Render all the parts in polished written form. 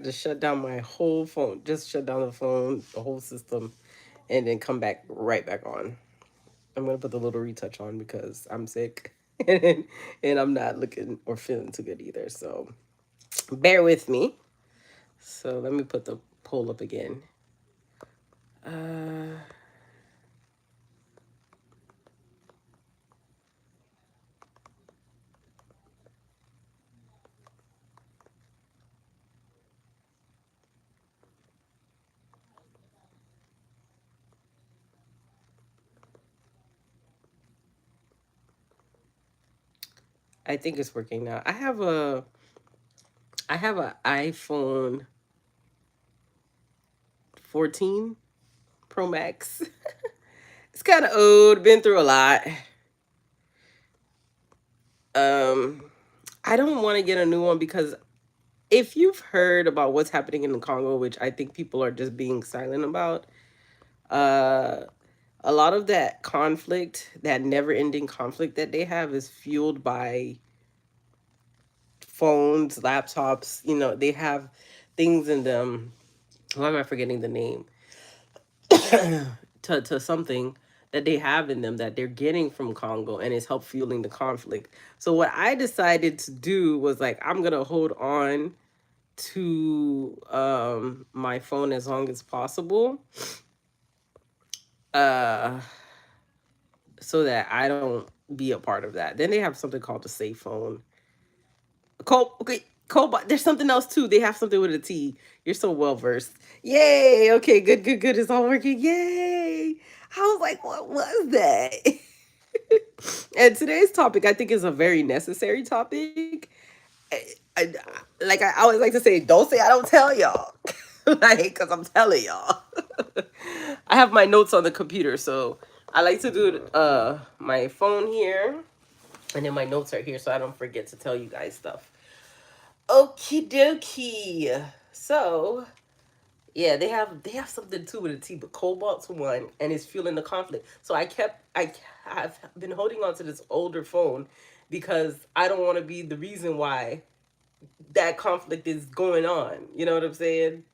to shut down my whole phone, just shut down the phone, the whole system, and then come back right back on. I'm gonna put the little retouch on because I'm sick and I'm not looking or feeling too good either. So bear with me. So let me put the poll up again. Uh, I think it's working now. I have a iPhone 14 Pro Max. It's kind of old, been through a lot. Um, I don't want to get a new one because if you've heard about what's happening in the Congo, which I think people are just being silent about, uh, a lot of that conflict, that never-ending conflict that they have, is fueled by phones, laptops. You know, they have things in them. Why am I forgetting the name? To something that they have in them that they're getting from Congo, and it's help fueling the conflict. So what I decided to do was like I'm gonna hold on to my phone as long as possible, uh so that I don't be a part of that. Then they have something called the safe phone. Okay, Cobalt. There's something else too. They have something with a T. You're so well versed. Yay. Okay, good, good, good. It's all working. Yay. I was like, what was that? And today's topic, I think, is a very necessary topic. Like I always like to say, don't say I don't tell y'all. Like, because I'm telling y'all. I have my notes on the computer, so I like to do my phone here, and then my notes are here, so I don't forget to tell you guys stuff. Okie dokie. So yeah, they have something too with a T, but Cobalt's one, and it's fueling the conflict. So I have been holding on to this older phone because I don't want to be the reason why that conflict is going on. You know what I'm saying?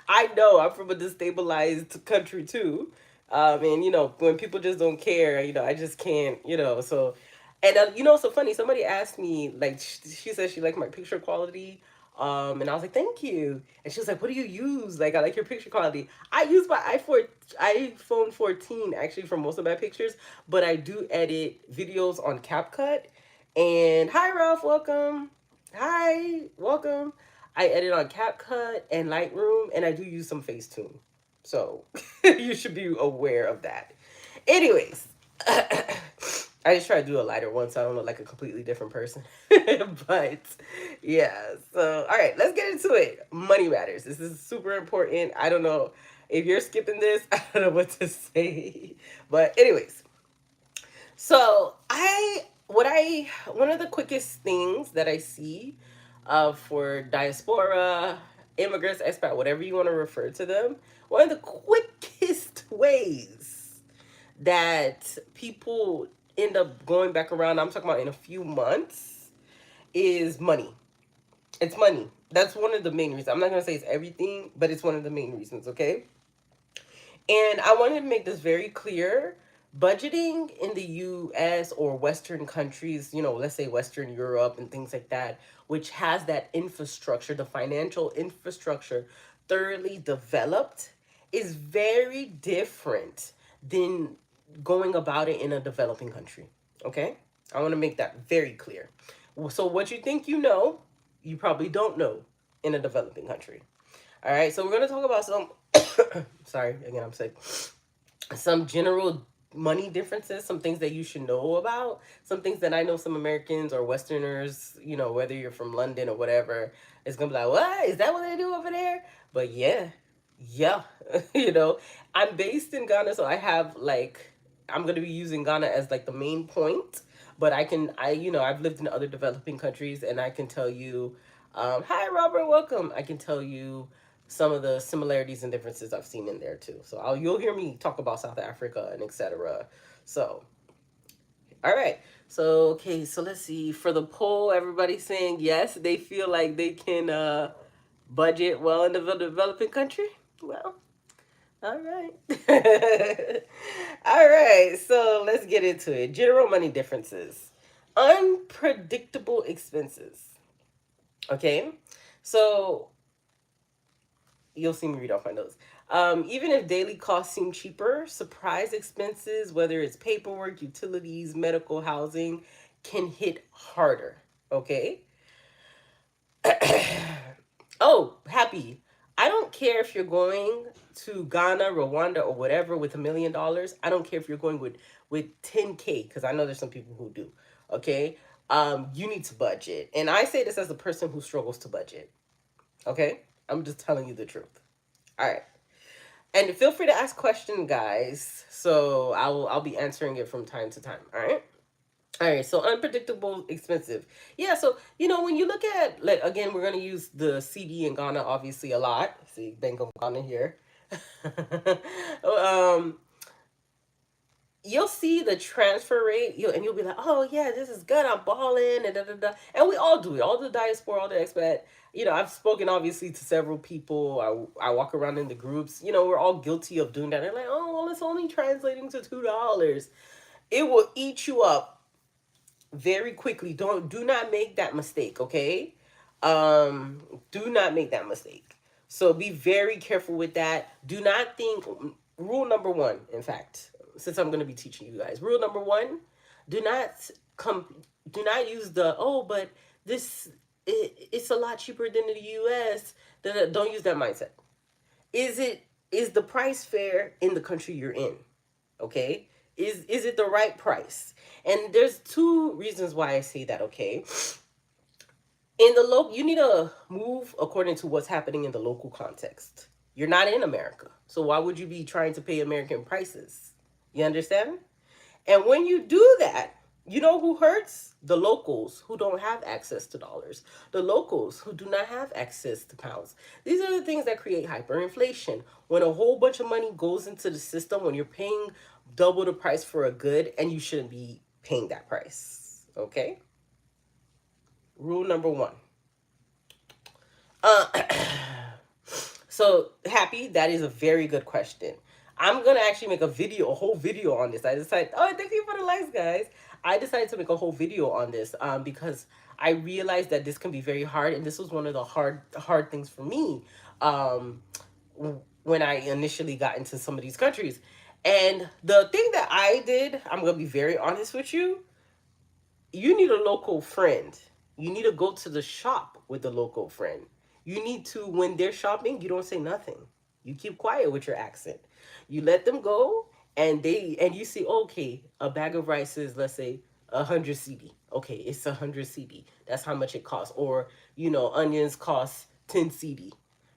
I know I'm from a destabilized country too. And when people just don't care, I just can't, so. And so funny. Somebody asked me, like, she said she liked my picture quality, and I was like, thank you. And she was like, what do you use? Like, I like your picture quality. I use my iPhone 14 actually for most of my pictures, but I do edit videos on CapCut. And hi, Ralph, welcome. Hi, welcome. I edit on CapCut and Lightroom, and I do use some Facetune. So you should be aware of that. Anyways, I just try to do a lighter one so I don't look like a completely different person. But yeah, so all right, let's get into it. Money matters. This is super important. I don't know if you're skipping this, I don't know what to say. But anyways, so one of the quickest things that I see for diaspora, immigrants, expat, whatever you want to refer to them, one of the quickest ways that people end up going back around, I'm talking about in a few months, is money. It's money. That's one of the main reasons. I'm not going to say it's everything, but it's one of the main reasons, okay? And I wanted to make this very clear. Budgeting in the US or Western countries, let's say Western Europe and things like that, which has that infrastructure, the financial infrastructure thoroughly developed, is very different than going about it in a developing country. Okay? I want to make that very clear. So, what you think you probably don't know in a developing country. All right, so we're going to talk about some sorry, again, I'm sick. Some general money differences, some things that you should know about, some things that I know some Americans or Westerners, whether you're from London or whatever, is gonna be like, what? Is that what they do over there? But yeah, yeah, you know, I'm based in Ghana, so I'm gonna be using Ghana as like the main point. But I've lived in other developing countries, and I can tell you, hi Robert, welcome. I can tell you some of the similarities and differences I've seen in there too. So you'll hear me talk about South Africa and etc. So, all right. So okay, so let's see. For the poll, everybody's saying yes, they feel like they can. Budget well in the developing country? Well, all right. All right, so let's get into it. General money differences. Unpredictable expenses. Okay? So you'll see me read off my notes. Even if daily costs seem cheaper, surprise expenses, whether it's paperwork, utilities, medical, housing, can hit harder. Okay? Oh, happy. I don't care if you're going to Ghana, Rwanda, or whatever with $1 million. I don't care if you're going with 10K, because I know there's some people who do. Okay? You need to budget. And I say this as a person who struggles to budget. Okay? I'm just telling you the truth. All right. And feel free to ask questions, guys. So I'll be answering it from time to time. All right. All right. So unpredictable, expensive. Yeah. So when you look at, like, again, we're gonna use the CD in Ghana obviously a lot. See Bank of Ghana here. um, you'll see the transfer rate, you'll be like, oh yeah, this is good, I'm balling, and da da da. And we all do it, all the diaspora, all the expat. I've spoken obviously to several people. I walk around in the groups. We're all guilty of doing that. They're like, oh well, it's only translating to $2. It will eat you up very quickly. Do not make that mistake, okay? Do not make that mistake. So be very careful with that. Do not think, rule number one, in fact, since I'm going to be teaching you guys, rule number one, do not come do not use the, oh, but this it's a lot cheaper than the US. Don't use that mindset. Is the price fair in the country you're in? Okay? Is it the right price? And there's two reasons why I say that, okay? In the local, you need to move according to what's happening in the local context. You're not in America, so why would you be trying to pay American prices? You understand? And when you do that, you know who hurts? The locals who don't have access to dollars, the locals who do not have access to pounds. These are the things that create hyperinflation. When a whole bunch of money goes into the system, when you're paying double the price for a good and you shouldn't be paying that price. Okay? Rule number one. Uh, so happy, that is a very good question. I'm gonna actually make a whole video on this. I decided, oh, thank you for the likes, guys. I decided to make a whole video on this because I realized that this can be very hard, and this was one of the hard things for me when I initially got into some of these countries. And the thing that I did, I'm gonna be very honest with you, you need a local friend. You need to go to the shop with the local friend. You need to, when they're shopping, you don't say nothing. You keep quiet with your accent. You let them go, and you see, okay, a bag of rice is, let's say, 100 cedi. Okay, it's 100 cedi. That's how much it costs. Or onions cost 10 cedi.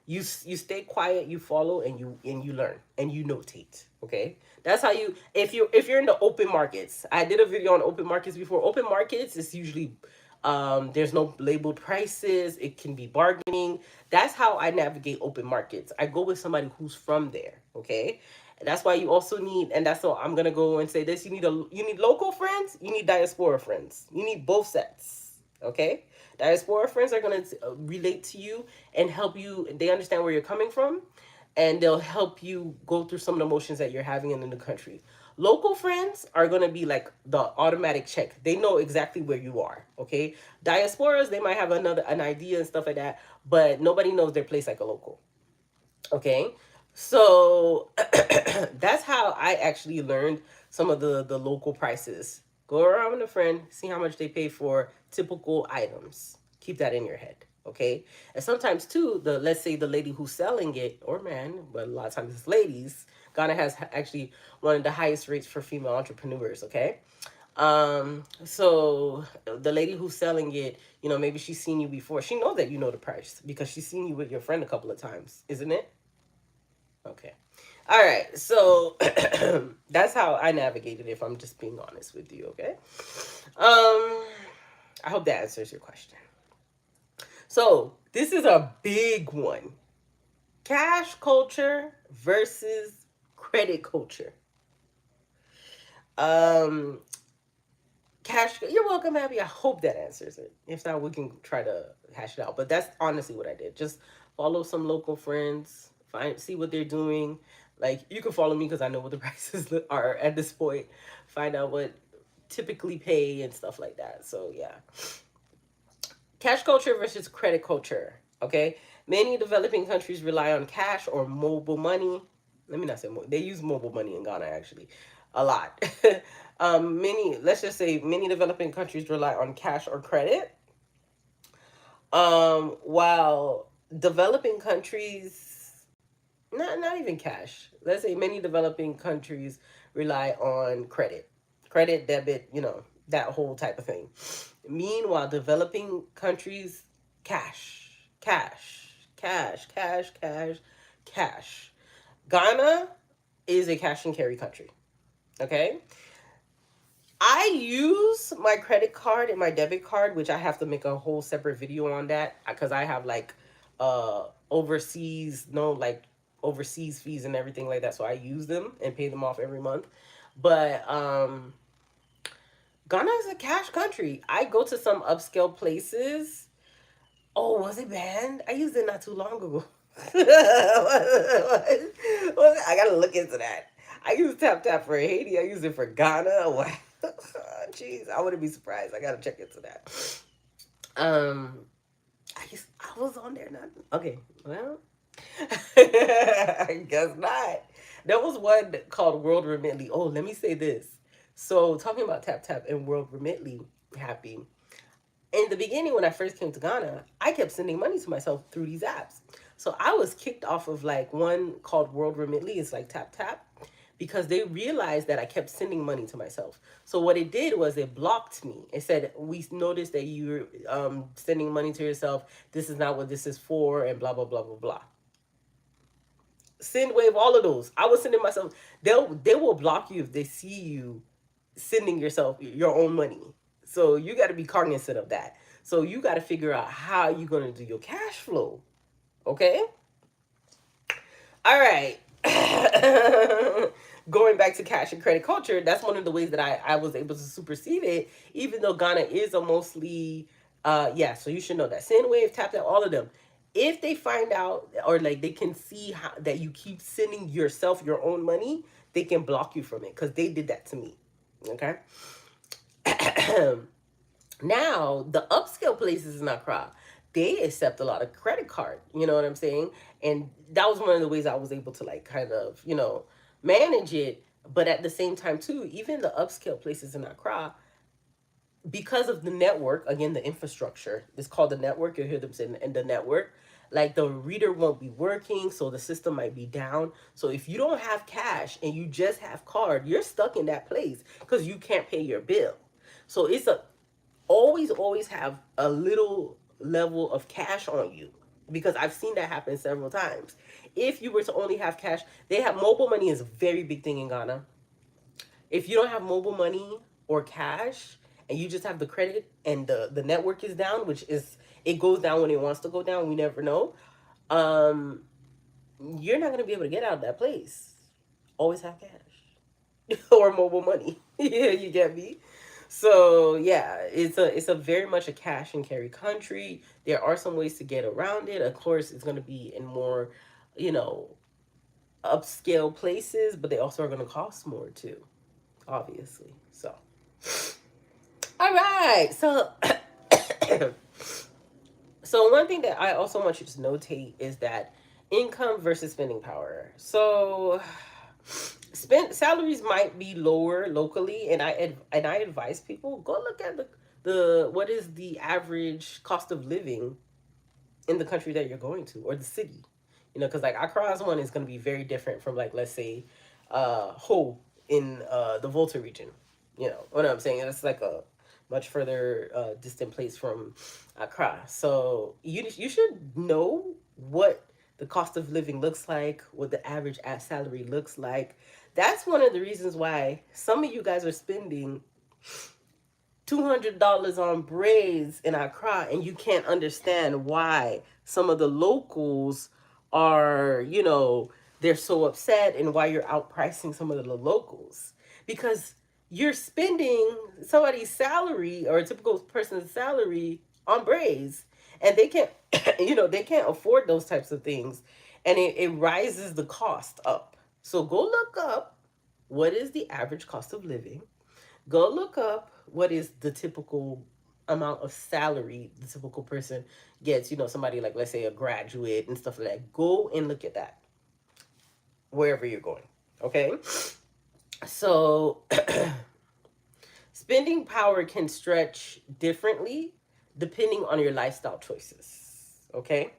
You stay quiet, you follow, and you learn, and you notate. Okay, that's how you, if you're in the open markets. I did a video on open markets before. Open markets is usually there's no labeled prices, it can be bargaining. That's how I navigate open markets. I go with somebody who's from there. Okay, and that's why you also need, and that's all I'm gonna go and say this, you need local friends, you need diaspora friends, you need both sets. Okay, diaspora friends are going to relate to you and help you. They understand where you're coming from, and they'll help you go through some of the emotions that you're having in the country. Local friends are going to be like the automatic check. They know exactly where you are. Okay, diasporas, they might have an idea and stuff like that, but nobody knows their place like a local. Okay, so that's how I actually learned some of the local prices. Go around with a friend, see how much they pay for typical items. Keep that in your head. Okay, and sometimes too, let's say the lady who's selling it, or man, but a lot of times it's ladies. Ghana has actually one of the highest rates for female entrepreneurs. Okay, so the lady who's selling it, maybe she's seen you before. She knows that you know the price because she's seen you with your friend a couple of times, isn't it? Okay. All right. So that's how I navigated, if I'm just being honest with you. Okay. I hope that answers your question. So this is a big one. Cash culture versus credit culture. Um, you're welcome, Abby. I hope that answers it. If not, we can try to hash it out. But that's honestly what I did. Just Follow some local friends, see what they're doing. Like you can follow me because I know what the prices are at this point. Find out what typically pay and stuff like that. So yeah, cash culture versus credit culture. Okay, many developing countries rely on cash or mobile money. Let me not say more. They use mobile money in Ghana actually, a lot. Many, let's just say, many developing countries rely on cash or credit. While developing countries, not even cash. Let's say many developing countries rely on credit, debit, that whole type of thing. Meanwhile, developing countries, cash, cash, cash, cash, cash, cash. Ghana is a cash and carry country. Okay. I use my credit card and my debit card, which I have to make a whole separate video on that because I have like overseas, no, like overseas fees and everything like that. So I use them and pay them off every month. But Ghana is a cash country. I go to some upscale places. Oh, was it banned? I used it not too long ago. I gotta look into that. I use Tap Tap for Haiti. I use it for Ghana. What? Jeez, I wouldn't be surprised. I gotta check into that. Um, I was on there. Not okay. Well, I guess not. There was one called World Remitly. Oh, let me say this. So talking about Tap Tap and World Remitly, happy. In the beginning, when I first came to Ghana, I kept sending money to myself through these apps. So I was kicked off of like one called World Remitly. It's like Tap Tap because they realized that I kept sending money to myself. So what it did was it blocked me. It said, we noticed that you're sending money to yourself. This is not what this is for, and blah, blah, blah, blah, blah. Sendwave, all of those. I was sending myself. They will block you if they see you sending yourself your own money. So you got to be cognizant of that. So you got to figure out how you're going to do your cash flow. Okay? All right. Going back to cash and credit culture, that's one of the ways that I was able to supersede it, even though Ghana is a mostly, yeah, so you should know that. Sendwave, Tap Tap, all of them. If they find out or like they can see how, that you keep sending yourself your own money, they can block you from it because they did that to me. Okay? Now, the upscale places in Accra, they accept a lot of credit card. You know what I'm saying? And that was one of the ways I was able to like kind of, manage it. But at the same time, too, even the upscale places in Accra, because of the network, again, the infrastructure, it's called the network. You'll hear them say in the network. Like the reader won't be working, so the system might be down. So if you don't have cash and you just have card, you're stuck in that place because you can't pay your bill. So it's a always have a little level of cash on you because I've seen that happen several times. If you were to only have cash, they have mobile money is a very big thing in Ghana. If you don't have mobile money or cash and you just have the credit and the network is down, which is it goes down when it wants to go down, we never know. Um you're not going to be able to get out of that place. Always have cash or mobile money. Yeah, you get me? So yeah, it's a very much a cash and carry country. There are some ways to get around it. Of course, it's going to be in more, you know, upscale places, but they also are going to cost more too, obviously. So, all right. So, so one thing that I also want you to notate is that income versus spending power. So, spend salaries might be lower locally, and I advise people go look at the what is the average cost of living in the country that you're going to or the city. Because like Accra's one is going to be very different from like let's say Ho in the Volta region. You know what I'm saying? It's like a much further distant place from Accra. So you should know what the cost of living looks like, what the average salary looks like. That's one of the reasons why some of you guys are spending $200 on braids in Accra, and you can't understand why some of the locals are, they're so upset and why you're outpricing some of the locals. Because you're spending somebody's salary or a typical person's salary on braids. and they can't they can't afford those types of things, and it rises the cost up. So go look up what is the average cost of living. Go look up what is the typical amount of salary the typical person gets. Somebody like, let's say, a graduate and stuff like that. Go and look at that wherever you're going. Okay. So spending power can stretch differently depending on your lifestyle choices. Okay.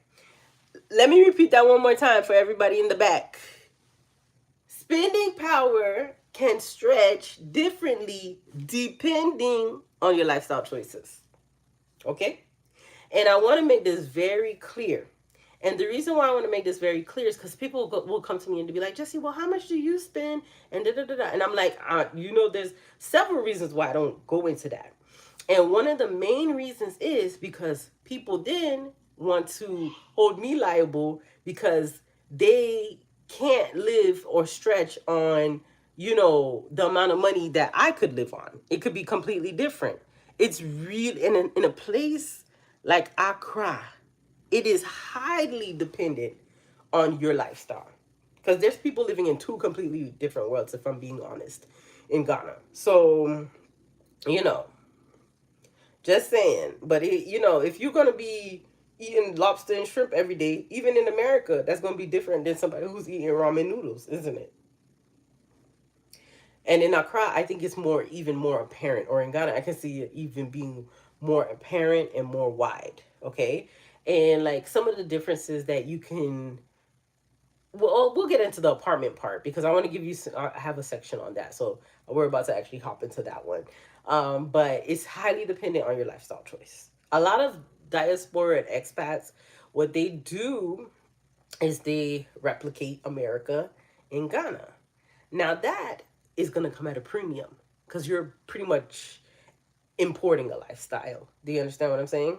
Let me repeat that one more time for everybody in the back. Spending power can stretch differently depending on your lifestyle choices. Okay? And I want to make this very clear. And the reason why I want to make this very clear is because people will come to me and be like, Jesse, well, how much do you spend? And da da da da. And I'm like, there's several reasons why I don't go into that. And one of the main reasons is because people then want to hold me liable because they can't live or stretch on, the amount of money that I could live on. It could be completely different. It's real in a place like Accra. It is highly dependent on your lifestyle because there's people living in two completely different worlds, if I'm being honest, in Ghana. So, you know, just saying. But if you're gonna be eating lobster and shrimp every day, even in America, that's gonna be different than somebody who's eating ramen noodles, isn't it? And in Accra, I think it's even more apparent. Or in Ghana, I can see it even being more apparent and more wide. Okay, and like some of the differences that you can. Well, we'll get into the apartment part because I want to give you. I have a section on that, so we're about to actually hop into that one. But it's highly dependent on your lifestyle choice. A lot of diaspora and expats, what they do is they replicate America in Ghana. Now that is going to come at a premium because you're pretty much importing a lifestyle. Do you understand what I'm saying?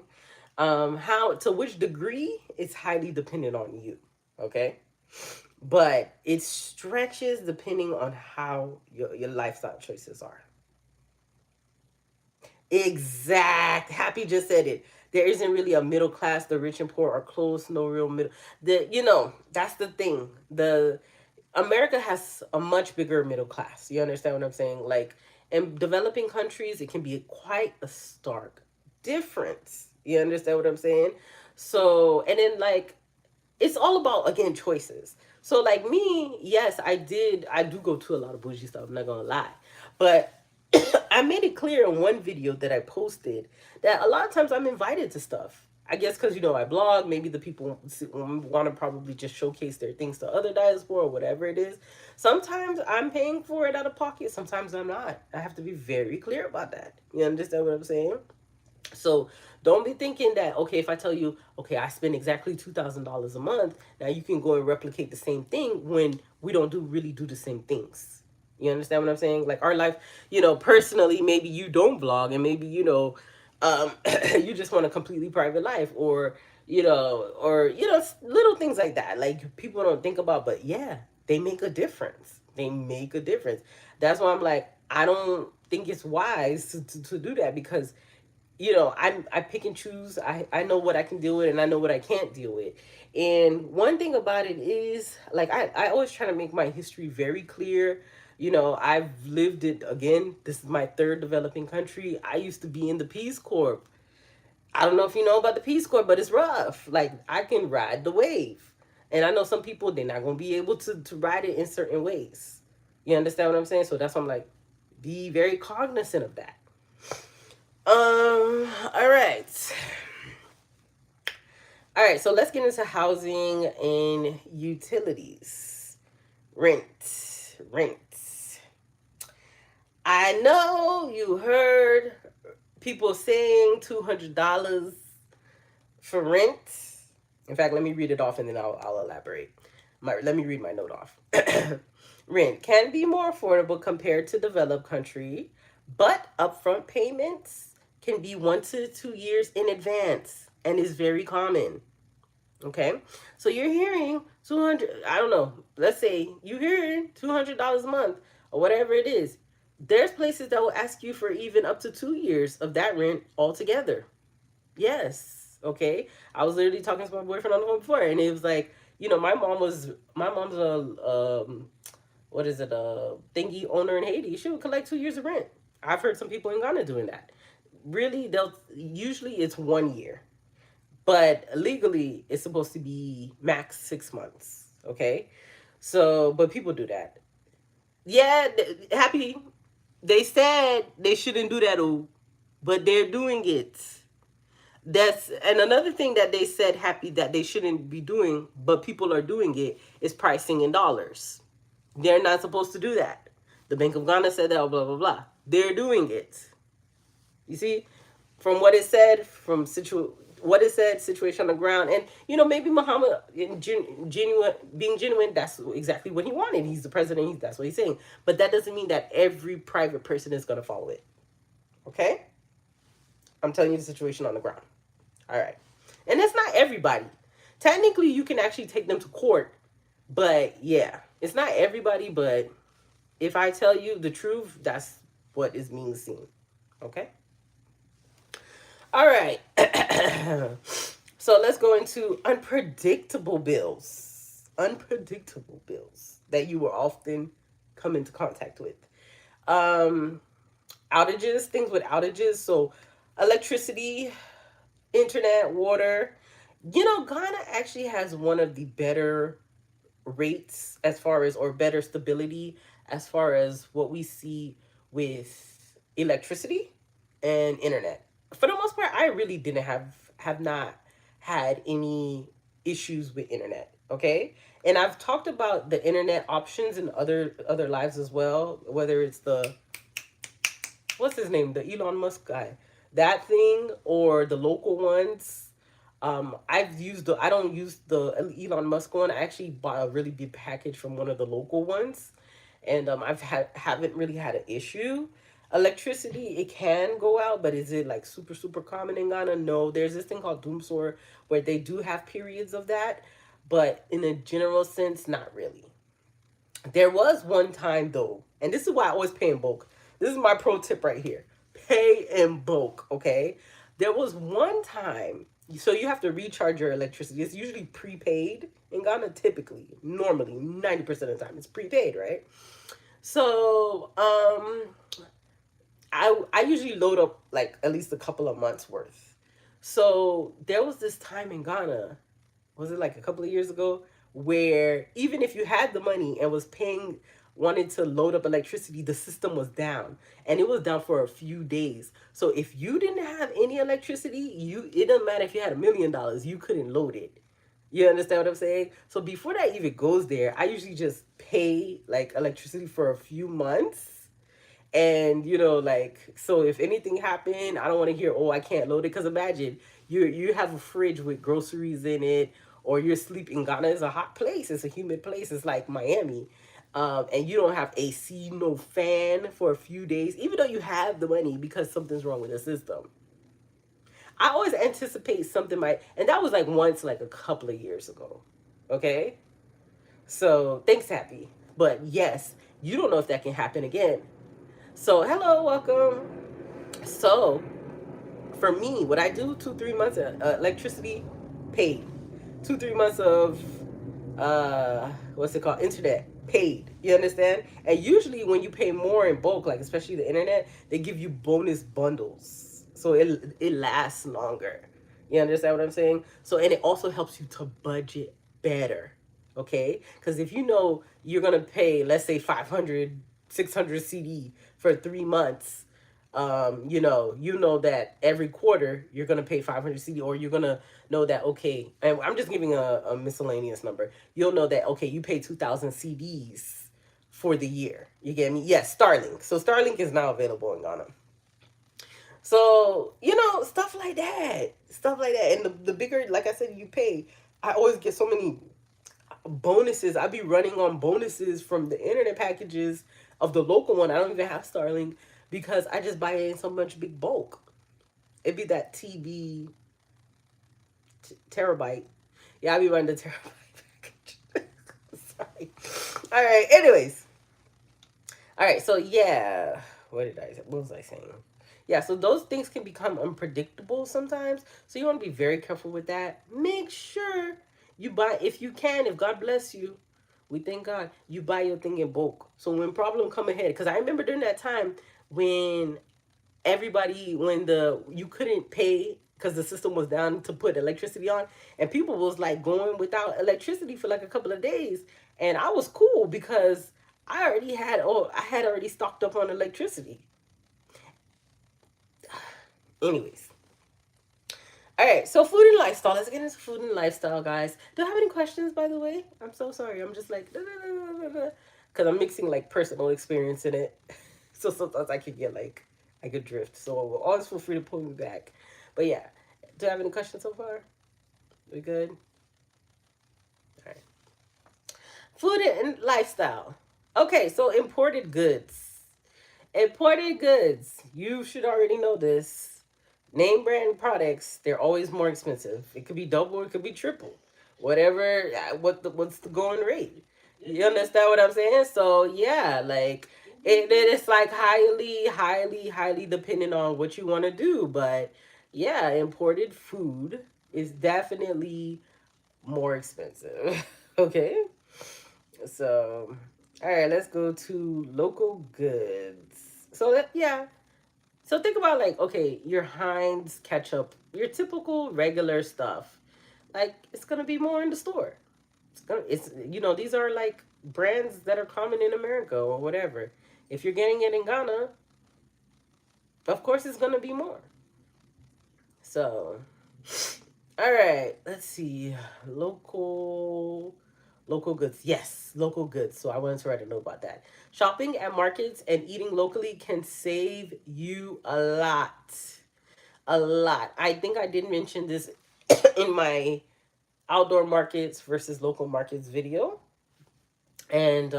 How to which degree is highly dependent on you. Okay, but it stretches depending on how your lifestyle choices are. Exact. Happy just said it. There isn't really a middle class. The rich and poor are close. No real middle. That's the thing. The America has a much bigger middle class. You understand what I'm saying? Like in developing countries, it can be quite a stark difference. You understand what I'm saying? So, and then like it's all about again choices. So like me, yes, I do go to a lot of bougie stuff, I'm not gonna lie. But I made it clear in one video that I posted that a lot of times I'm invited to stuff. I guess because I blog, maybe the people want to probably just showcase their things to other diaspora or whatever it is. Sometimes I'm paying for it out of pocket. Sometimes I'm not. I have to be very clear about that. You understand what I'm saying? So don't be thinking that, okay, if I tell you, okay, I spend exactly $2,000 a month, now you can go and replicate the same thing when we don't really do the same things. You understand what I'm saying? Like our life, personally, maybe you don't vlog and maybe, you just want a completely private life or little things like that. Like people don't think about, but yeah, they make a difference. They make a difference. That's why I'm like, I don't think it's wise to do that because I pick and choose. I know what I can deal with and I know what I can't deal with. And one thing about it is like I always try to make my history very clear. I've lived it again. This is my third developing country. I used to be in the Peace Corps. I don't know if you know about the Peace Corps, but it's rough. Like I can ride the wave. And I know some people they're not gonna be able to ride it in certain ways. You understand what I'm saying? So that's why I'm like, be very cognizant of that. All right. All right, so let's get into housing and utilities. Rent. I know you heard people saying $200 for rent. In fact, let me read it off and then I'll elaborate. Let me read my note off. Rent can be more affordable compared to developed country, but upfront payments can be 1 to 2 years in advance and is very common. Okay, so you're hearing 200. I don't know. Let's say you're hearing $200 a month or whatever it is. There's places that will ask you for even up to 2 years of that rent altogether. Yes. Okay, I was literally talking to my boyfriend on the phone before, and it was like, my mom's a what is it, a thingy owner in Haiti. She would collect 2 years of rent. I've heard some people in Ghana doing that. Really, they'll usually it's 1 year, but legally it's supposed to be max 6 months. Okay, so but people do that. Yeah, happy. They said they shouldn't do that, oh, but they're doing it. That's and another thing that they said happy that they shouldn't be doing, but people are doing it is pricing in dollars. They're not supposed to do that. The Bank of Ghana said that, blah blah blah. They're doing it. You see, from what it said, what it said, situation on the ground, and maybe Muhammad in genuine being genuine, that's exactly what he wanted. He's the president. That's what he's saying. But that doesn't mean that every private person is going to follow it. Okay, I'm telling you the situation on the ground. All right, and it's not everybody. Technically, you can actually take them to court, but yeah, it's not everybody. But if I tell you the truth, that's what is being seen. Okay. All right. So let's go into unpredictable bills. Unpredictable bills that you will often come into contact with. Um, Outages, things with outages. So electricity, internet, water. Ghana actually has one of the better rates as far as, or better stability as far as what we see with electricity and internet. For the most part, I really didn't have not had any issues with internet. Okay, and I've talked about the internet options in other lives as well. Whether it's the what's his name, the Elon Musk guy, that thing, or the local ones. I don't use the Elon Musk one. I actually bought a really big package from one of the local ones, and haven't really had an issue. Electricity, it can go out, but is it like super super common in Ghana? No. There's this thing called Doomsor where they do have periods of that, but in a general sense, not really. There was one time though, and this is why I always pay in bulk. This is my pro tip right here. Pay in bulk, okay? There was one time, so you have to recharge your electricity. It's usually prepaid in Ghana, typically, normally, 90% of the time, it's prepaid, right? So, I usually load up like at least a couple of months worth. So there was this time in Ghana, was it like a couple of years ago, where even if you had the money and was paying, wanted to load up electricity, the system was down, and it was down for a few days. So if you didn't have any electricity, it doesn't matter if you had $1 million, you couldn't load it. You understand what I'm saying? So before that even goes there, I usually just pay like electricity for a few months, and like, so if anything happened, I don't want to hear, oh, I can't load it, because imagine you have a fridge with groceries in it, or you're sleeping. Ghana is a hot place, it's a humid place, it's like Miami, and you don't have AC, no fan for a few days, even though you have the money, because something's wrong with the system. I always anticipate something might, and that was like once, like a couple of years ago. Okay, so thanks, Happy. But yes, you don't know if that can happen again. So hello, welcome. So for me, what I do, 2 3 months of electricity paid, 2 3 months of what's it called, internet paid. You understand? And usually when you pay more in bulk, like especially the internet, they give you bonus bundles, so it lasts longer. You understand what I'm saying? So, and it also helps you to budget better. Okay, because if you know you're gonna pay, let's say 500, 600 CD for 3 months, you know that every quarter you're gonna pay 500 CD, or you're gonna know that, okay, and I'm just giving a miscellaneous number. You'll know that, okay, you pay 2,000 CDs for the year. You get me? Yes, Starlink. So Starlink is now available in Ghana. So stuff like that, stuff like that, and the bigger, like I said, you pay. I always get so many bonuses. I be running on bonuses from the internet packages of the local one. I don't even have Starlink, because I just buy it in so much big bulk. It'd be that TB terabyte. Yeah, I be running the terabyte package. Sorry. All right. Anyways. All right. So yeah, what was I saying? Yeah, so those things can become unpredictable sometimes. So you want to be very careful with that. Make sure you buy, if you can, if God bless you, we thank God, you buy your thing in bulk. So when problem come ahead, because I remember during that time when when the you couldn't pay because the system was down to put electricity on, and people was like going without electricity for like a couple of days, and I was cool because I had already stocked up on electricity. Anyways, all right, so food and lifestyle. Let's get into food and lifestyle, guys. Do you have any questions, by the way? I'm so sorry. I'm just like, because I'm mixing like personal experience in it. So sometimes I could get like, I could drift. So always feel free to pull me back. But yeah, do you have any questions so far? We good? All right. Food and lifestyle. Okay, so imported goods. Imported goods. You should already know this. Name brand products, they're always more expensive. It could be double, it could be triple. Whatever what's the going rate. You understand what I'm saying? So yeah, like it's like highly dependent on what you want to do. But yeah, imported food is definitely more expensive. Okay? So all right, let's go to local goods. So that yeah, so think about like, okay, your Heinz ketchup, your typical regular stuff. Like it's gonna be more in the store. It's these are like brands that are common in America or whatever. If you're getting it in Ghana, of course it's gonna be more. So, all right, let's see, local local goods. Yes, local goods. So I wanted to write a note about that. Shopping at markets and eating locally can save you a lot. A lot. I think I did mention this in my outdoor markets versus local markets video. And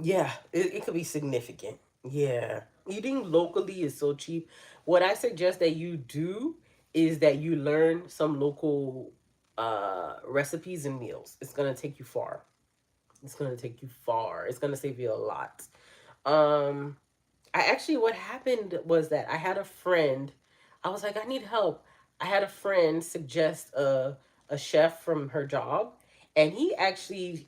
yeah, it could be significant. Yeah. Eating locally is so cheap. What I suggest that you do is that you learn some local recipes and meals. It's going to take you far. It's going to take you far. It's going to save you a lot. Um I actually, what happened was that I had a friend. I was like, I need help. I had a friend suggest a chef from her job, and he actually,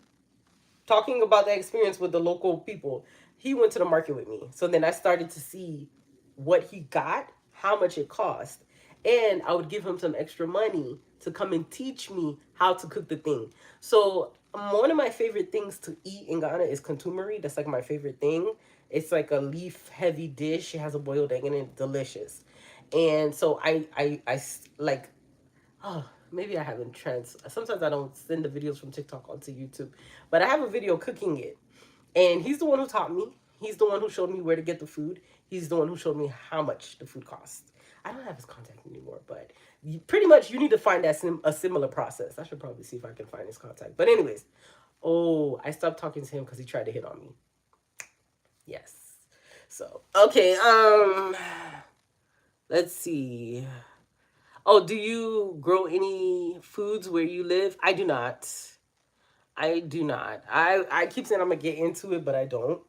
talking about that experience with the local people, he went to the market with me. So then I started to see what he got, how much it cost, and I would give him some extra money to come and teach me how to cook the thing. So one of my favorite things to eat in Ghana is kontumari. That's like my favorite thing. It's like a leaf heavy dish. It has a boiled egg in it. Delicious. And so like, oh, maybe I haven't sometimes I don't send the videos from TikTok onto YouTube, but I have a video cooking it. And he's the one who taught me. He's the one who showed me where to get the food. He's the one who showed me how much the food costs. I don't have his contact anymore, but pretty much you need to find a similar process. I should probably see if I can find his contact. But anyways, oh, I stopped talking to him because he tried to hit on me. Yes. So okay, let's see. Oh, do you grow any foods where you live? I do not. I do not. I keep saying I'm gonna get into it, but I don't.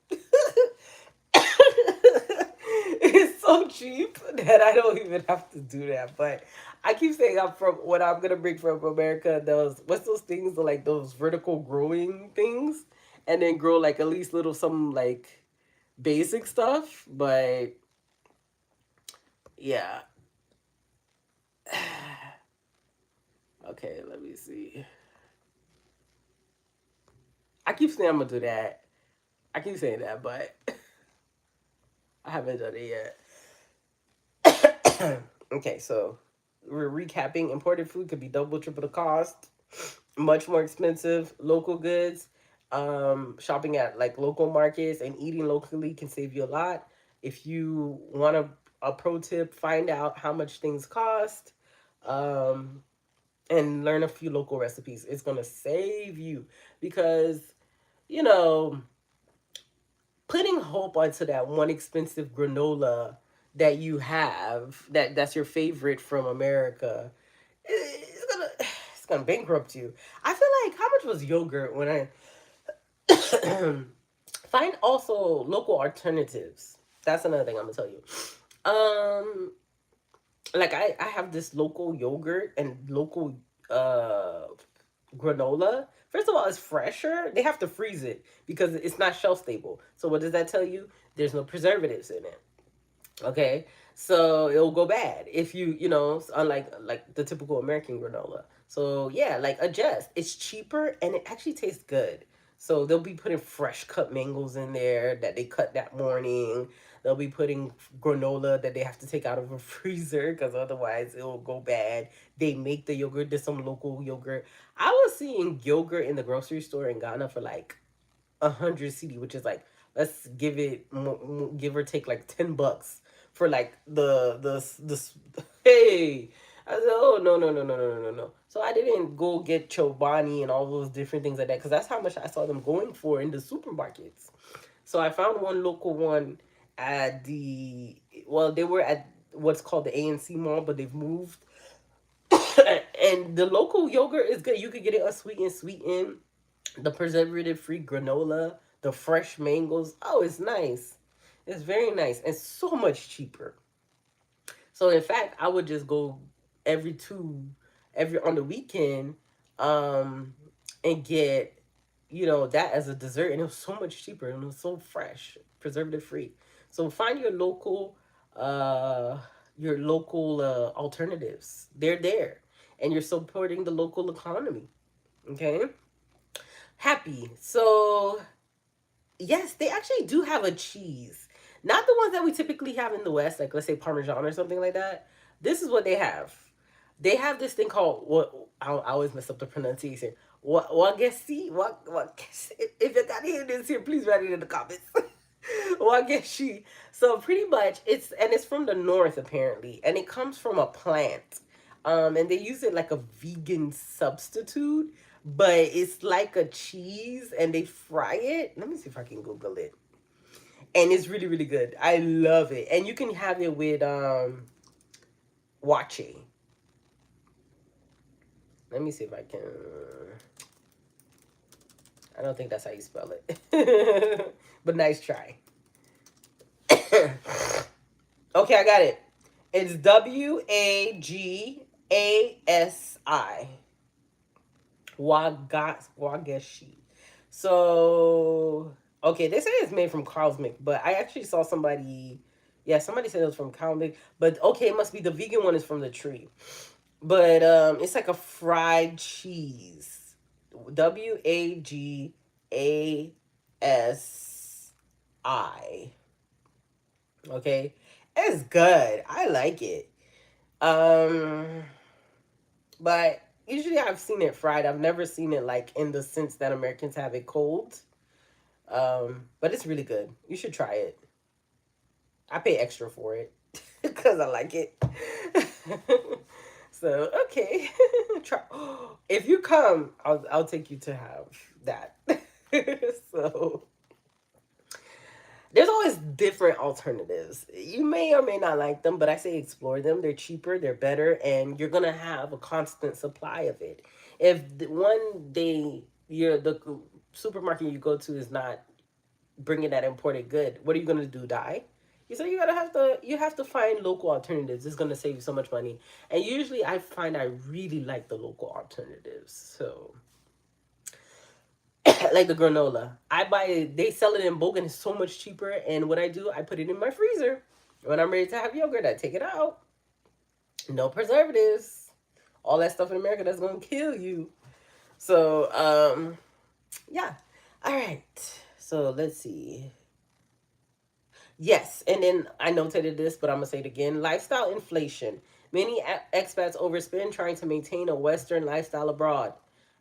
It's so cheap that I don't even have to do that. But I keep saying I'm from what I'm gonna bring from America. Those what's those things like those vertical growing things, and then grow like at least little some like basic stuff. But yeah. Okay, let me see. I keep saying I'm gonna do that. I keep saying that, but I haven't done it yet. Okay, so we're recapping. Imported food could be double, triple the cost, much more expensive. Local goods, shopping at like local markets and eating locally can save you a lot. If you want a pro tip, find out how much things cost, um, and learn a few local recipes. It's gonna save you because you know putting hope onto that one expensive granola that you have that's your favorite from America, it's gonna bankrupt you. I feel like how much was yogurt when I find also local alternatives. That's another thing I'm gonna tell you. Um, like I have this local yogurt and local uh granola. First of all, it's fresher. They have to freeze it because it's not shelf stable. So what does that tell you? There's no preservatives in it. Okay, so it'll go bad if unlike the typical American granola. So yeah, like adjust. It's cheaper and it actually tastes good. So they'll be putting fresh cut mangoes in there that they cut that morning. They'll be putting granola that they have to take out of a freezer because otherwise it'll go bad. They make the yogurt. There's some local yogurt. I was seeing yogurt in the grocery store in Ghana for like 100 CD, which is like, let's give it give or take like $10 for like hey. I said, oh no no no no no no no no. So I didn't go get Chobani and all those different things like that because that's how much I saw them going for in the supermarkets. So I found one local one at they were at what's called the ANC Mall, but they've moved. And the local yogurt is good. You could get it sweetened, the preservative free granola, the fresh mangoes. Oh, it's nice. It's very nice and so much cheaper. So in fact, I would just go every two every on the weekend um and get that as a dessert, and it was so much cheaper and it was so fresh, preservative free. So find uh your local alternatives. They're there and you're supporting the local economy. Okay? Happy. So yes, they actually do have a cheese. Not the ones that we typically have in the West, like let's say Parmesan or something like that. This is what they have. They have this thing called what I always mess up the pronunciation. What Wagesi? What if you got hear this here, please write it in the comments. Wagesi. So pretty much it's from the north apparently, and it comes from a plant. And they use it like a vegan substitute, but it's like a cheese and they fry it. Let me see if I can Google it. And it's really, really good. I love it. And you can have it with wache. Let me see if I can. I don't think that's how you spell it. But nice try. Okay, I got it. It's Wagasi. Wagashi. So okay, they say it's made from cow's milk, but I actually saw somebody. Yeah, somebody said it was from cow milk, but okay, it must be the vegan one is from the tree. But it's like a fried cheese. Wagasi. Okay, it's good. I like it. Um, but usually I've seen it fried. I've never seen it like in the sense that Americans have it cold. But it's really good. You should try it. I pay extra for it because I like it. So okay, try. If you come, I'll take you to have that. So there's always different alternatives. You may or may not like them, but I say explore them. They're cheaper, they're better, and you're gonna have a constant supply of it. If one day the supermarket you go to is not bringing that imported good, what are you gonna do? Die? So you have to find local alternatives. It's gonna save you so much money. And usually I find I really like the local alternatives. So like the granola. I buy it, they sell it in bulk and it's so much cheaper. And what I do, I put it in my freezer. When I'm ready to have yogurt, I take it out. No preservatives. All that stuff in America that's gonna kill you. So yeah. All right. So let's see. Yes, and then I notated this, but I'm gonna say it again. Lifestyle inflation. Many expats overspend trying to maintain a Western lifestyle abroad.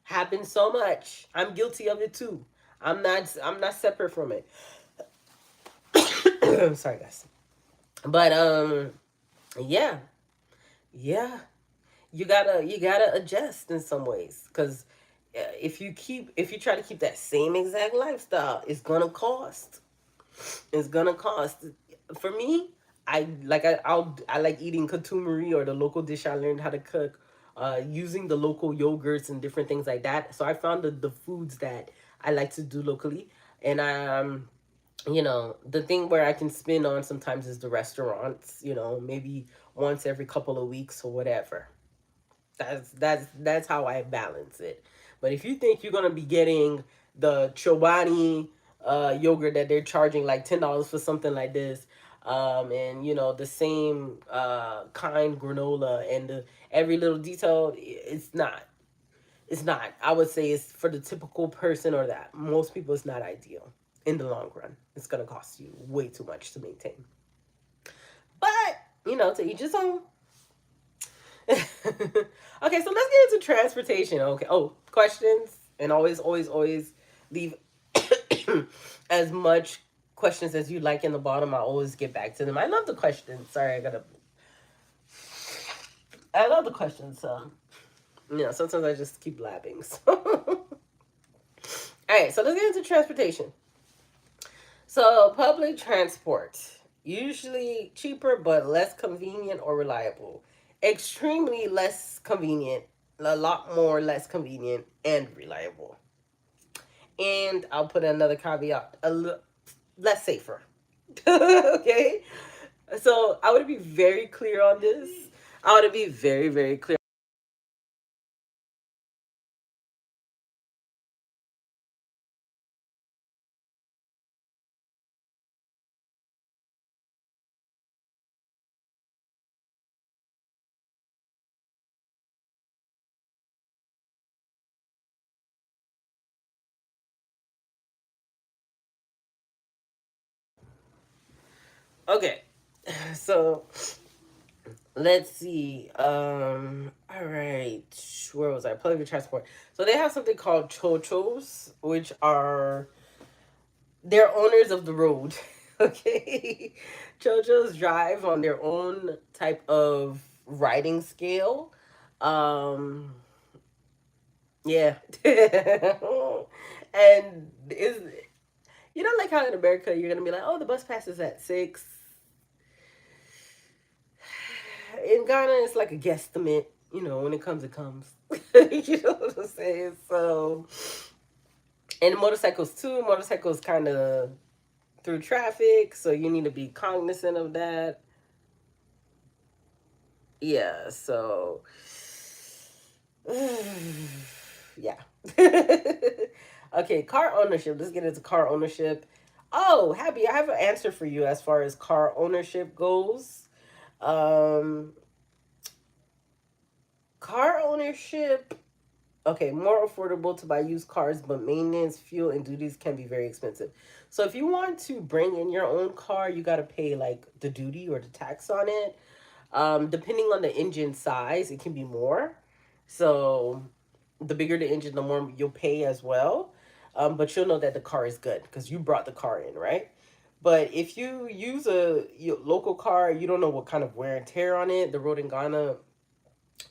Happens so much. I'm guilty of it too. I'm not separate from it. Sorry guys. But yeah. Yeah. You gotta adjust in some ways because if you try to keep that same exact lifestyle, it's gonna cost. It's gonna cost. For me, I like eating katumari or the local dish I learned how to cook, using the local yogurts and different things like that. So I found the foods that I like to do locally, and The thing where I can spin on sometimes is the restaurants, maybe once every couple of weeks or whatever. That's how I balance it. But if you think you're gonna be getting the Chobani yogurt that they're charging like $10 for something like this, and the same kind granola and every little detail, it's not. I would say it's for the typical person, or that most people, it's not ideal in the long run. It's gonna cost you way too much to maintain. But to each his own. Okay, so let's get into transportation. Okay. Oh, questions, and always, always, always leave as much questions as you like in the bottom. I always get back to them. I love the questions. Sorry, I love the questions. So sometimes I just keep blabbing. So. All right, so let's get into transportation. So public transport, usually cheaper but less convenient or reliable. Extremely less convenient, a lot more less convenient and reliable. And I'll put another caveat, less safer. Okay? So I want to be very clear on this. I want to be very, very clear. Okay. So let's see. All right. Where was I? Public transport. So they have something called chochos, which are they're owners of the road. Okay. Chochos drive on their own type of riding scale. Um, yeah. And is like how in America you're gonna be like, oh, the bus passes at 6. In Ghana, it's like a guesstimate. When it comes, it comes. You know what I'm saying? So, and motorcycles too. Motorcycles kind of through traffic, so you need to be cognizant of that. Yeah. So, yeah. Okay, car ownership. Let's get into car ownership. Oh, Happy, I have an answer for you as far as car ownership goes. Um, Car ownership, okay, more affordable to buy used cars, but maintenance, fuel, and duties can be very expensive. So if you want to bring in your own car, you got to pay like the duty or the tax on it. Depending on the engine size, it can be more. So the bigger the engine, the more you'll pay as well. But you'll know that the car is good because you brought the car in, right? But if you use your local car, you don't know what kind of wear and tear on it. The road in Ghana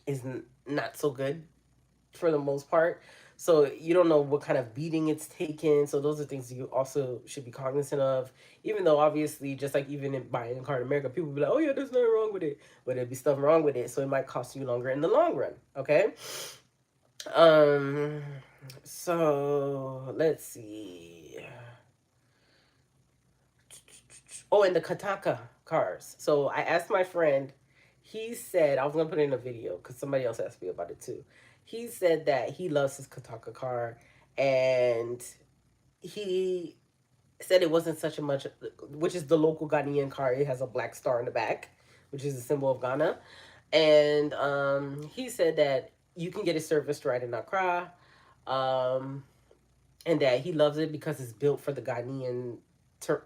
is not so good for the most part. So you don't know what kind of beating it's taken. So those are things you also should be cognizant of. Even though obviously, just like even in buying a car in America, people be like, "Oh yeah, there's nothing wrong with it," but there'd be stuff wrong with it. So it might cost you longer in the long run. Okay. Um. So let's see. Oh, and the Kataka cars. So I asked my friend. He said I was gonna put it in a video because somebody else asked me about it too. He said that he loves his Kataka car, and he said it wasn't such a much, which is the local Ghanaian car. It has a black star in the back, which is a symbol of Ghana. And he said that you can get it serviced right in Accra, um, and that he loves it because it's built for the Ghanaian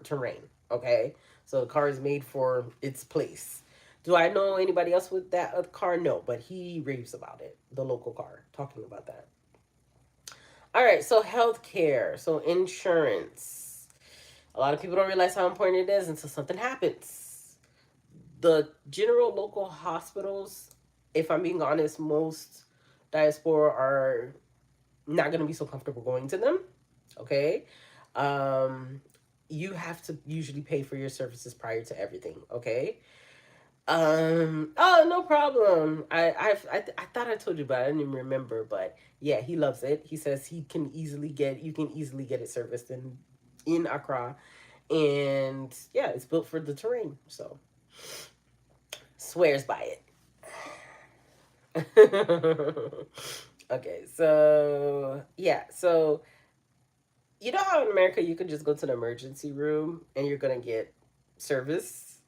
terrain. Okay, so the car is made for its place. Do I know anybody else with that car? No, but he raves about it. The local car, talking about that. All right, so healthcare, so insurance. A lot of people don't realize how important it is until something happens. The general local hospitals, if I'm being honest, most diaspora are not going to be so comfortable going to them. Okay. Um, you have to usually pay for your services prior to everything. Okay. Oh, no problem. I thought I told you, but I didn't even remember. But yeah, he loves it. He says you can easily get it serviced in Accra, And yeah, it's built for the terrain. So swears by it. Okay, so yeah, so you know how in America you can just go to the emergency room and you're gonna get service?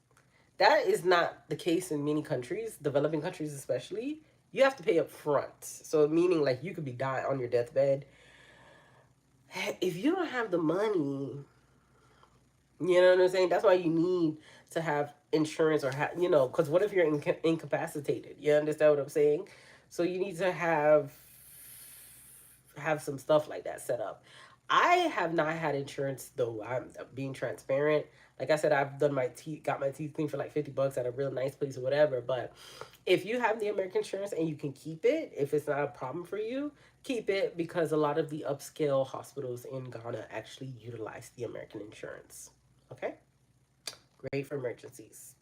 That is not the case in many countries, developing countries especially. You have to pay up front. So meaning like you could be dying on your deathbed. If you don't have the money, you know what I'm saying? That's why you need to have insurance or because what if you're incapacitated? You understand what I'm saying? So you need to have some stuff like that set up. I have not had insurance though. I'm being transparent. Like I said, I've done my teeth, got my teeth cleaned for like $50 at a real nice place or whatever. But if you have the American insurance and you can keep it, if it's not a problem for you, keep it because a lot of the upscale hospitals in Ghana actually utilize the American insurance. Okay, great for emergencies.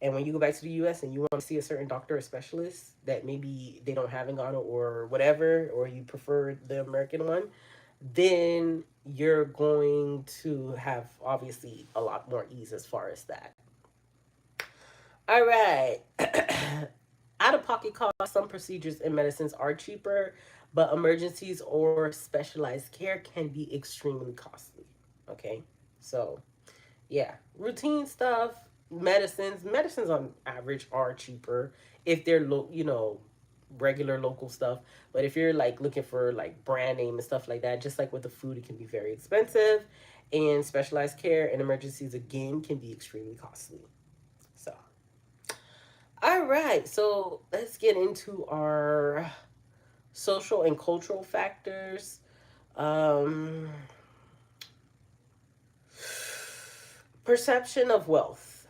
And when you go back to the US and you want to see a certain doctor or specialist that maybe they don't have in Ghana or whatever, or you prefer the American one, then you're going to have obviously a lot more ease as far as that. All right. Out of pocket costs, some procedures and medicines are cheaper, but emergencies or specialized care can be extremely costly. Okay. So yeah, routine stuff, medicines on average are cheaper if they're regular local stuff. But if you're like looking for like brand name and stuff like that, just like with the food, it can be very expensive. And specialized care and emergencies again can be extremely costly. So, all right, so let's get into our social and cultural factors. Um, Perception of wealth.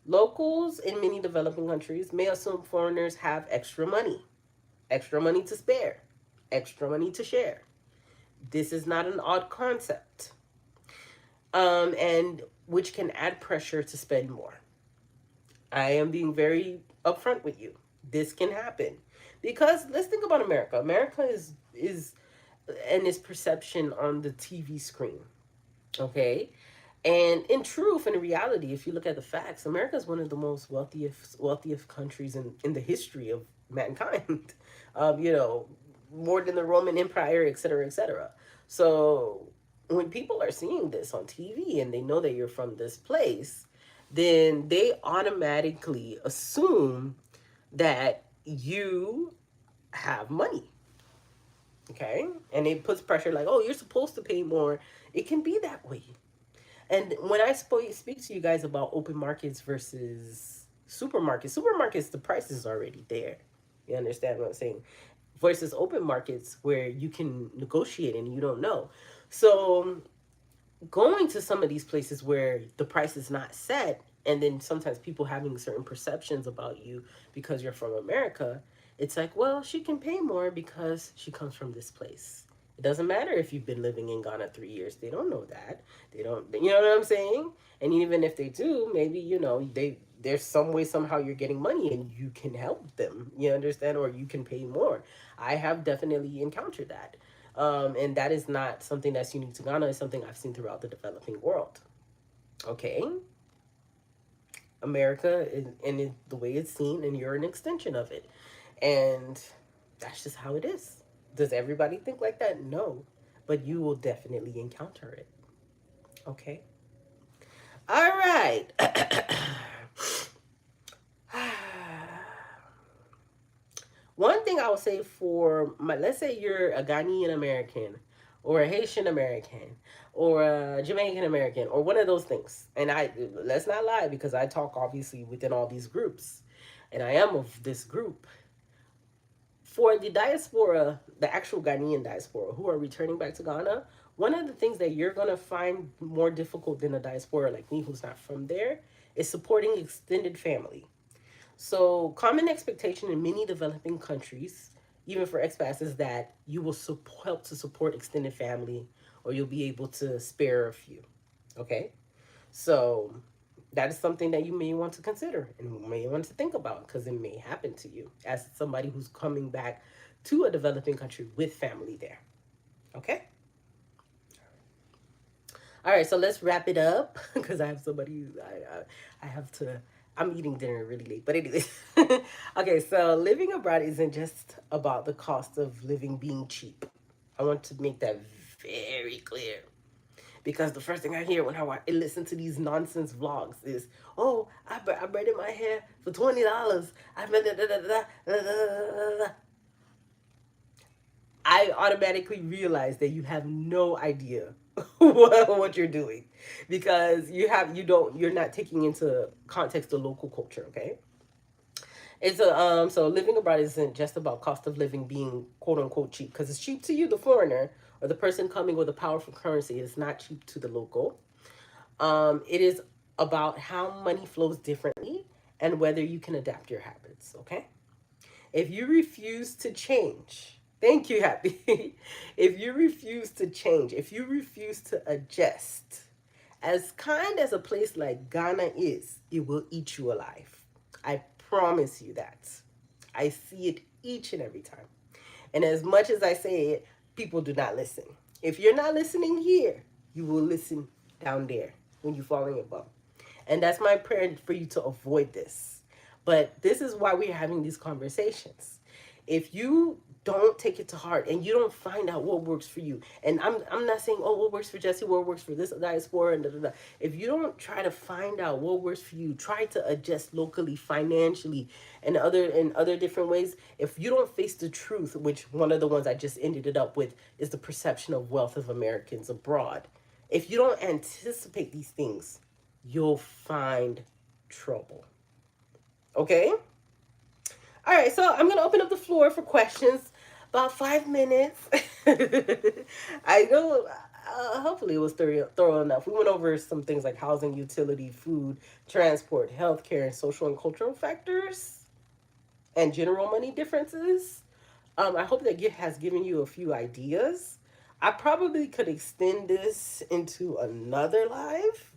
Locals in many developing countries may assume foreigners have extra money to spare, extra money to share. This is not an odd concept, and which can add pressure to spend more. I am being very upfront with you. This can happen because let's think about America. America is and its perception on the TV screen. Okay, and in truth and in reality, if you look at the facts, America is one of the most wealthiest countries in the history of mankind. You know, more than the Roman Empire, et cetera, et cetera. So when people are seeing this on TV and they know that you're from this place, then they automatically assume that you have money. Okay, and it puts pressure like, oh, you're supposed to pay more. It can be that way. And when I speak to you guys about open markets versus supermarkets, the price is already there. You understand what I'm saying? Versus open markets where you can negotiate and you don't know. So going to some of these places where the price is not set, and then sometimes people having certain perceptions about you because you're from America, it's like, well, she can pay more because she comes from this place. It doesn't matter if you've been living in Ghana 3 years. They don't know that. They don't, you know what I'm saying? And even if they do, maybe, there's some way, somehow you're getting money and you can help them. You understand? Or you can pay more. I have definitely encountered that. And that is not something that's unique to Ghana. It's something I've seen throughout the developing world. Okay? America and the way it's seen, and you're an extension of it. And that's just how it is. Does everybody think like that? No. But you will definitely encounter it. Okay? All right. One thing I would say for let's say you're a Ghanaian American or a Haitian American or a Jamaican American or one of those things. And let's not lie because I talk obviously within all these groups and I am of this group. For the diaspora, the actual Ghanaian diaspora who are returning back to Ghana, one of the things that you're going to find more difficult than a diaspora like me who's not from there is supporting extended family. So, common expectation in many developing countries, even for expats, is that you will help to support extended family or you'll be able to spare a few. Okay? So, that is something that you may want to consider and may want to think about because it may happen to you as somebody who's coming back to a developing country with family there. Okay? All right, so let's wrap it up because I have somebody. I have to. I'm eating dinner really late, but anyway. Okay, so living abroad isn't just about the cost of living being cheap. I want to make that very clear because the first thing I hear when I listen to these nonsense vlogs is, "Oh, I braided my hair for $20. I da, da, da, da, da, da, da, da." I automatically realize that you have no idea what you're doing because you're not taking into context the local culture. Okay, it's a so living abroad isn't just about cost of living being quote unquote cheap because it's cheap to you, the foreigner, or the person coming with a powerful currency. It's not cheap to the local. It is about how money flows differently and whether you can adapt your habits. Okay, if you refuse to change, thank you, Happy. If you refuse to change, if you refuse to adjust, as kind as a place like Ghana is, it will eat you alive. I promise you that. I see it each and every time. And as much as I say it, people do not listen. If you're not listening here, you will listen down there when you fall in your bum. And that's my prayer for you to avoid this. But this is why we're having these conversations. If you don't take it to heart and you don't find out what works for you, and I'm not saying, oh, what works for Jesse, what works for this diaspora, and da, da, da. If you don't try to find out what works for you, try to adjust locally, financially, and other different ways. If you don't face the truth, which one of the ones I just ended it up with is the perception of wealth of Americans abroad. If you don't anticipate these things, you'll find trouble. Okay? All right, so I'm going to open up the floor for questions. About 5 minutes. I know, hopefully, it was thorough enough. We went over some things like housing, utility, food, transport, healthcare, and social and cultural factors, and general money differences. I hope that has given you a few ideas. I probably could extend this into another live,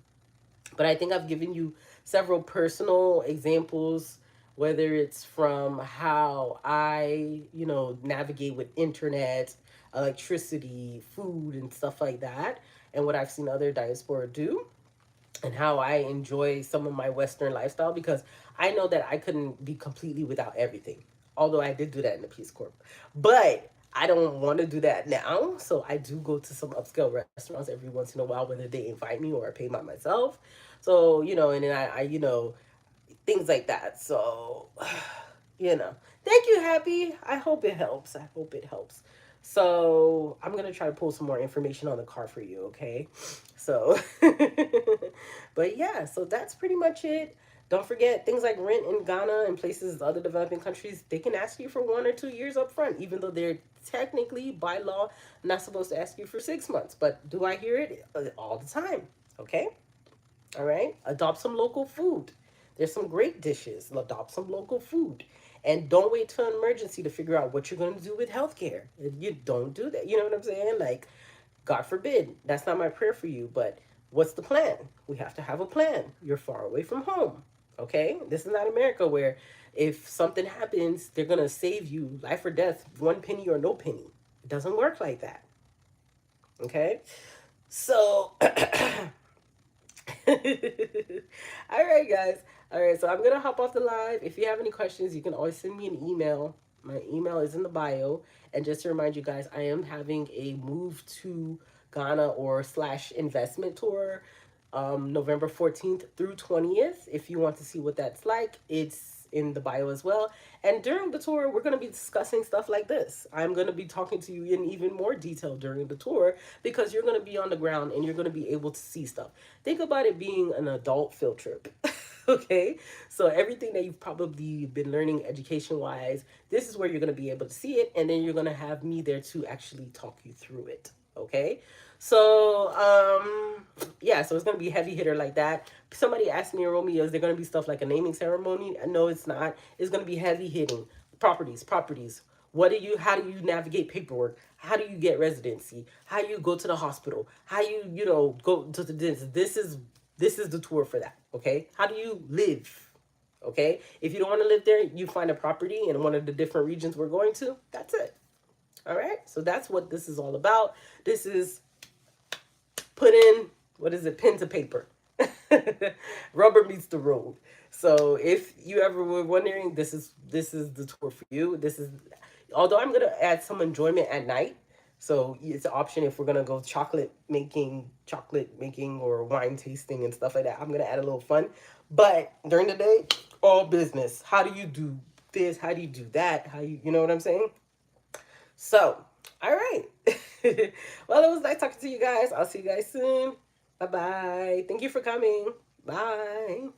but I think I've given you several personal examples, whether it's from how I, navigate with internet, electricity, food, and stuff like that, and what I've seen other diaspora do, and how I enjoy some of my Western lifestyle because I know that I couldn't be completely without everything. Although I did do that in the Peace Corps. But I don't want to do that now. So I do go to some upscale restaurants every once in a while, whether they invite me or I pay by myself. So, and then things like that. So, thank you, Happy. I hope it helps. I hope it helps. So I'm gonna try to pull some more information on the car for you, okay? So, but yeah, so that's pretty much it. Don't forget things like rent in Ghana and places other developing countries. They can ask you for 1 or 2 years up front, even though they're technically by law not supposed to ask you for 6 months. But do I hear it all the time? Okay. All right. Adopt some local food. There's some great dishes. Adopt some local food. And don't wait till an emergency to figure out what you're going to do with healthcare. You don't do that. You know what I'm saying? Like, God forbid, that's not my prayer for you, but what's the plan? We have to have a plan. You're far away from home. Okay? This is not America where if something happens, they're going to save you life or death, one penny or no penny. It doesn't work like that. Okay? So, all right, guys. All right, so I'm gonna hop off the live. If you have any questions, you can always send me an email. My email is in the bio. And just to remind you guys, I am having a move to Ghana or slash investment tour, November 14th through 20th. If you want to see what that's like, it's in the bio as well. And during the tour, we're going to be discussing stuff like this. I'm going to be talking to you in even more detail during the tour because you're going to be on the ground and you're going to be able to see stuff. Think about it being an adult field trip. Okay, so everything that you've probably been learning education wise, this is where you're going to be able to see it, and then you're going to have me there to actually talk you through it. Okay, so yeah, so it's going to be heavy hitter like that. Somebody asked me, Romeo, is there going to be stuff like a naming ceremony? No, it's not. It's going to be heavy hitting. Properties. How do you navigate paperwork? How do you get residency? How do you go to the hospital? How you go to the dentist? This is the tour for that. Okay, how do you live? Okay, if you don't want to live there, you find a property in one of the different regions we're going to. That's it. All right, so that's what this is all about. This is put in, what is it? Pen to paper. Rubber meets the road. So if you ever were wondering, this is the tour for you. This is, although I'm gonna add some enjoyment at night. So it's an option if we're gonna go chocolate making, or wine tasting and stuff like that. I'm gonna add a little fun. But during the day, all business. How do you do this? How do you do that? You know what I'm saying? So, all right. Well, it was nice talking to you guys. I'll see you guys soon. Bye bye. Thank you for coming. Bye.